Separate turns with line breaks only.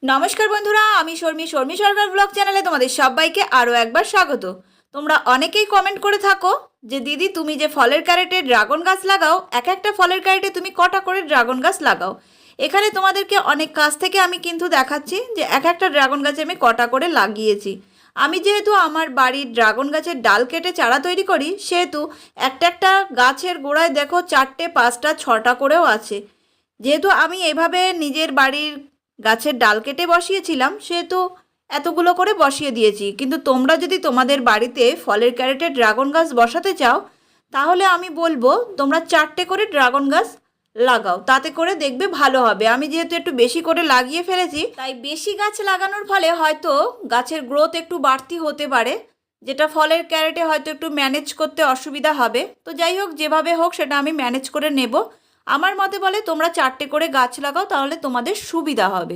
নমস্কার বন্ধুরা, আমি শর্মি সরকার ব্লগ চ্যানেলে তোমাদের সবাইকে আরও একবার স্বাগত। তোমরা অনেকেই কমেন্ট করে থাকো যে দিদি তুমি যে ফলের ক্যারেটে ড্রাগন গাছ লাগাও, এক একটা ফলের ক্যারেটে তুমি কটা করে ড্রাগন গাছ লাগাও। এখানে তোমাদেরকে অনেক কাছ থেকে আমি কিন্তু দেখাচ্ছি যে এক একটা ড্রাগন গাছে আমি কটা করে লাগিয়েছি। আমি যেহেতু আমার বাড়ির ড্রাগন গাছের ডাল কেটে চারা তৈরি করি, সেহেতু একটা একটা গাছের গোড়ায় দেখো 4টে 5টা 6টা করেও আছে। যেহেতু আমি এভাবে নিজের বাড়ির গাছের ডাল কেটে বসিয়েছিলাম, সেহেতু এতগুলো করে বসিয়ে দিয়েছি। কিন্তু তোমরা যদি তোমাদের বাড়িতে ফলের ক্যারেটে ড্রাগন গাছ বসাতে চাও, তাহলে আমি বলবো তোমরা 4টে করে ড্রাগন গাছ লাগাও, তাতে করে দেখবে ভালো হবে। আমি যেহেতু একটু বেশি করে লাগিয়ে ফেলেছি, তাই বেশি গাছ লাগানোর ফলে হয়তো গাছের গ্রোথ একটু বাড়তি হতে পারে, যেটা ফলের ক্যারেটে হয়তো একটু ম্যানেজ করতে অসুবিধা হবে। তো যাই হোক, যেভাবে হোক সেটা আমি ম্যানেজ করে নেব। আমার মতে বলে তোমরা 4টে করে গাছ লাগাও, তাহলে তোমাদের সুবিধা হবে।